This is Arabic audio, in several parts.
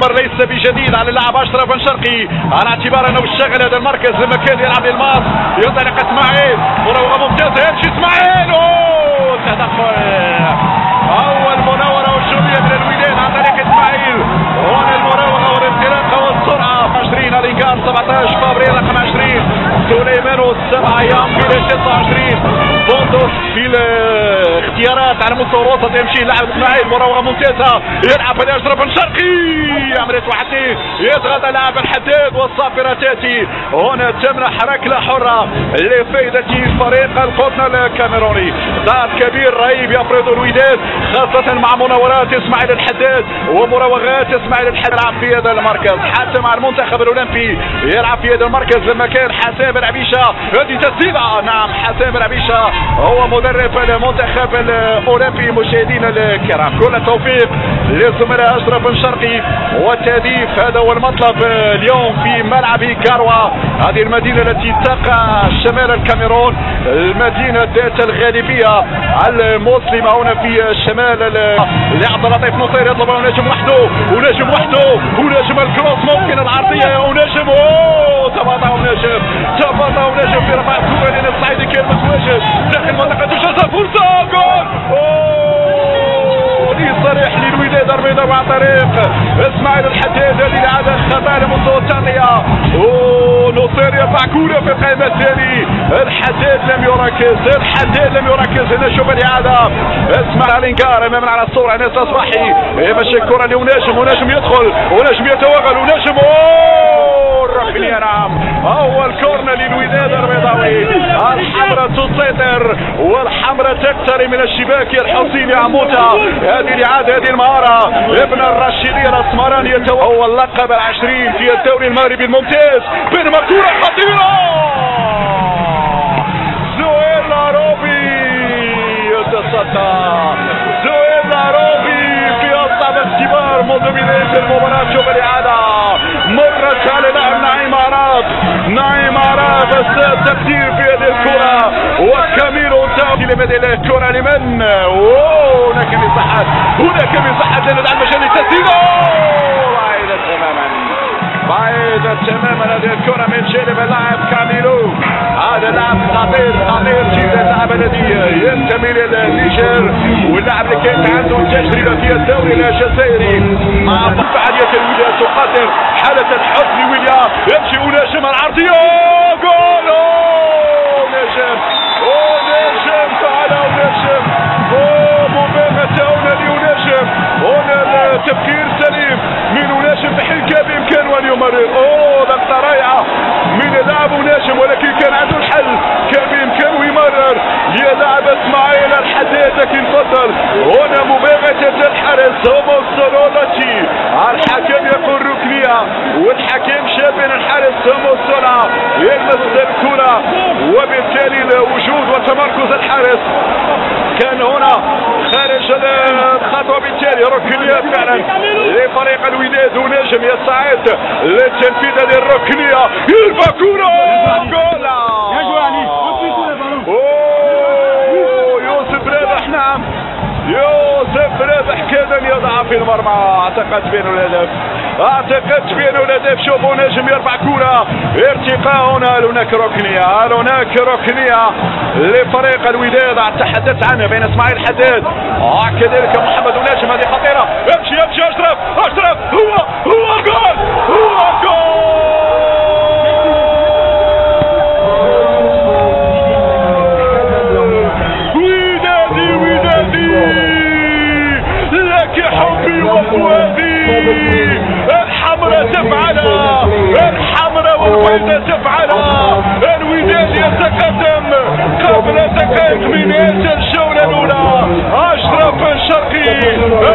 ليس بجديد على اللاعب اشرف بن شرقي على اعتبار انه اشتغل هذا المركز لما كان يلعب للماس. ينطلق اسماعيل، مراوغه ممتازه، يمشي اسماعيل، تدخل اول مناوره هجوميه من الوداد عن طريق اسماعيل. هنا المراوغه والانطلاقه والسرعه. 20 الانكار 17 فابريل رقم 20 سليمان والسبعه ايام في 29 بوندوس في الاختيارات على مستوى الوسط. يمشي اللاعب اسماعيل، مراوغه ممتازه، يلعب على اشرف بن شرقي، عمليه واحد يضغط اللاعب الحداد والصافره تاتي. هنا تمنح ركله حره لفائده فريق القطن الكاميروني. ضغط كبير رهيب يفرض الوداد خاصه مع مناورات اسماعيل الحداد ومراوغات اسماعيل الحداد. يلعب في هذا المركز حتى مع المنتخب الاولمبي، يلعب في هذا المركز لما كان حسام بن عبيشه. هذه تسديده، نعم حسام بن عبيشه هو مدرب المنتخب الاولمبي. مشاهدينا الكرام كل التوفيق للزملاء اشرف بن شرقي والتهديف، هذا هو المطلب اليوم في ملعب كاروا، هذه المدينه التي تقع شمال الكاميرون، المدينه ذات الغالبيه المسلمه هنا في شمال. لعب لطيف نصير يطلب ونجم وحده ونجم وحده ونجم الكروس ممكن العرضيه ونجم تباطا ونجم في رفع الكره لان الصعيدي كان متواجد داخل منطقه الجزاء. فرصه جول صريح للوداد البيضاء مع طريق اسماعيل الحداد. هذه العاده خطا على مستوى التغطيه. نصير يرفع كوره في القائمه الثاني. الحداد لم يركز. هنا شوف الاعاده. اسمع الانكار امامنا على الصوره انس اصبحي، يمشي الكره لوناجم ونجم يدخل ونجم يتوغل ونجم الركنيه. نعم اول كورنر للوداد البيضاوي. الحمراء تسيطر والحمراء تقترب من الشباك. الحصين يا عموته، هذه الاعاده، هذه المهاره. ابن الرشيدي الاسمراني هو اللقب ال20 في الدوري المغربي الممتاز. بينما كره خطيره، زهير العروبي يتصدى. زهير العروبي في اصعب اختبار منذ بدايه المباراه. شوف الاعاده، مرت على لاعب نعيم عراب التقدير في هذه الكره وكاميرو تاوي لمدى الكره لمن؟ هناك مساحات لندعم مجال التسديد. بعيدة تماما هذه الكرة من جانب اللاعب كاميلو. هذا لاعب خطير جدا، اللاعب الذي ينتمي للنيجر واللاعب اللي كان عنده تجربة في الدوري الجزائري. مع فعالية الوداد تقدر حالة الحزن لويليام. يمشي ونجم العرضية، جول نجم تعالى ونجم مباغتة هنا لونجم. هنا التفكير سليم من ونجم بحركة بإمكانه أن يمرر. ضغطة رائعة من اللاعب ونجم، ولكن كان عنده الحل، كان بإمكانه يمرر للاعب اسماعيل الحداد لكن فضل. هنا مباغتة الحارس هوموسولولاتي. الحكم يقول ركنية والحكم شاف بين الحارس هوموسولا يلمس الكرة، وبالتالي الوجود وتمركز الحارس كان هنا خارج الخطوة، بالتالي ركنية فعلا لفريق الوداد. ونجم يستعد للتنفيذ هذه الركنية، يرفع كرة جول. يوسف رابح، نعم يوسف رابح كاد ان يضع في المرمى. اعتقد بانه الهدف. شوفوا نجم يرفع كرة ارتقاء. هنا هناك ركنية لفريق الوداد تحدثت عنها بين اسماعيل الحداد كذلك محمد ونجم. هذه خطيرة، يمشي اشرف هو جول. لك حبي وفؤادي، الحمراء تفعلها، الحمراء والبيضاء تفعلها. الوداد يتقدم قبل دقائق من هذه الجولة الأولى. أشرف بن شرقي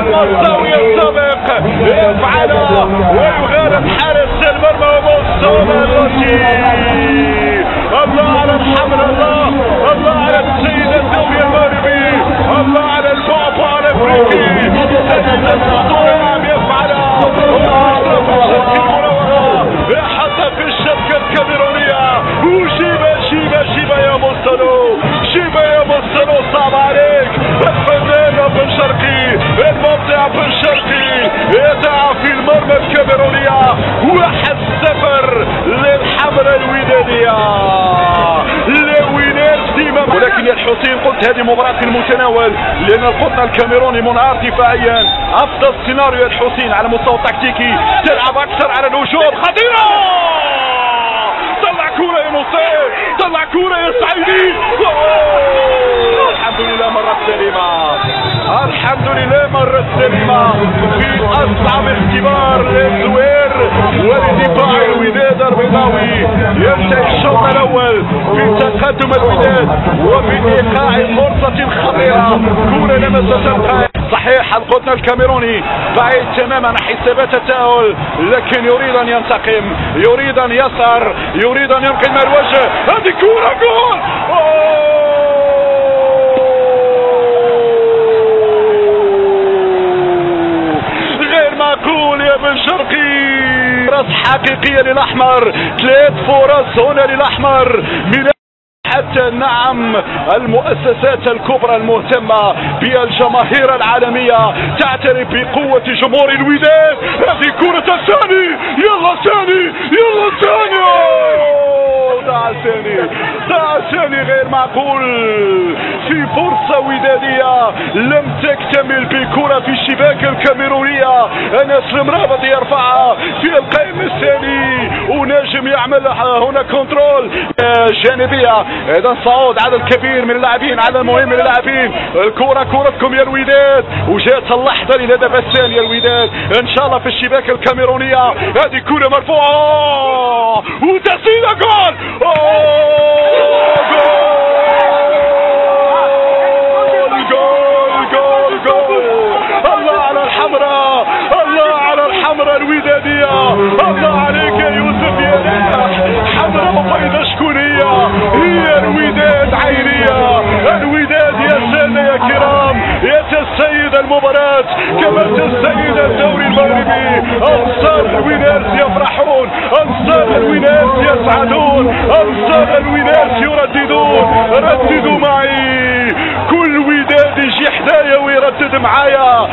المصاوي السابق يفعلها ويغادر حارس المرمى ومصطفى. الله على الحمراء، الله على السيد الدولي المغربي، الله على البابا الافريقي. الاسطورة يفعلها أشرف بن شرقي. المراوغة يحطها في الشبكة الكاميرونية وشيبة يا مصطلو صعب عليك. الفنان بن شرقي، المبدع بن شرقي يدعى في المرمى الكاميرونية 1-0 للحمراء الودادية. ولكن يا الحسين قلت هذه مباراة في المتناول، لأن القطن الكاميروني منهار دفاعيا. أفضل سيناريو يا الحسين على المستوى التكتيكي، تلعب أكثر على الهجوم. خطيرة، طلع كورة يا نصير، طلع كورة يا سعيدي. الحمد لله مرة سليمة، الحمد لله مرة سليمة في أصعب اختبار للزوير ولدفاع الوداد البيضاوي. ينتهي الشوط الأول في تقدم الوداد وفي إيقاع فرصة خطيرة، كورة لمست القائم. صحيح القطن الكاميروني بعيد تماما عن حسابات التأهل، لكن يريد أن ينتقم، يريد أن يسهر، يريد أن ينقل من الوجه. هذه كورة جول، غير معقول يا بن شرقي. فرص حقيقية للأحمر، 3 فرص هنا للأحمر من حتى نعم المؤسسات الكبرى المهتمة بالجماهير العالمية تعترف بقوة جمهور الوداد. هذه كرة الثاني، يلا ثاني، يلا ثاني، ضاع ثاني غير معقول في فرصة ودادية لم تكتمل بكرة في الشباك الكاميرونية. أنس المرابط يرفعها في القائم الثاني ونجم يعمل هنا كنترول جانبية. إذا صعود عدد كبير من اللاعبين، عدد مهم من اللاعبين. الكرة كرتكم يا الوداد، وجاءت اللحظة للهدف الثاني يا الوداد إن شاء الله في الشباك الكاميرونية. هذه كرة مرفوعة وتسديدة جول، الله على الحمراء، الله على الحمراء الودادية، الله عليك يا يوسف يا حمراء وبيضاء شكونية. هي الوداد عينية، الوداد يا سادة يا كرام يتسيد المباراة كما تسيد الدوري المغربي. أنصار الوداد يفرحون، أنصار الوداد يسعدون، أنصار الوداد يرددون. رددوا معي، كل وداد يجي حدايا ويردد معايا.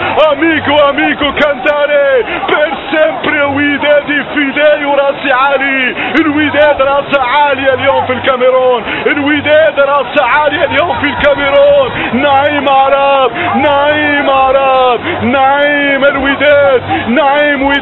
اميكو كانتاري بير سيمبري ودادي فداي وراسي عالي. الوداد راسه عالية اليوم في الكاميرون، الوداد راسه عالية اليوم في الكاميرون. نعيم عرب، نعيم عرب، نعيم الوداد، نعيم وداد.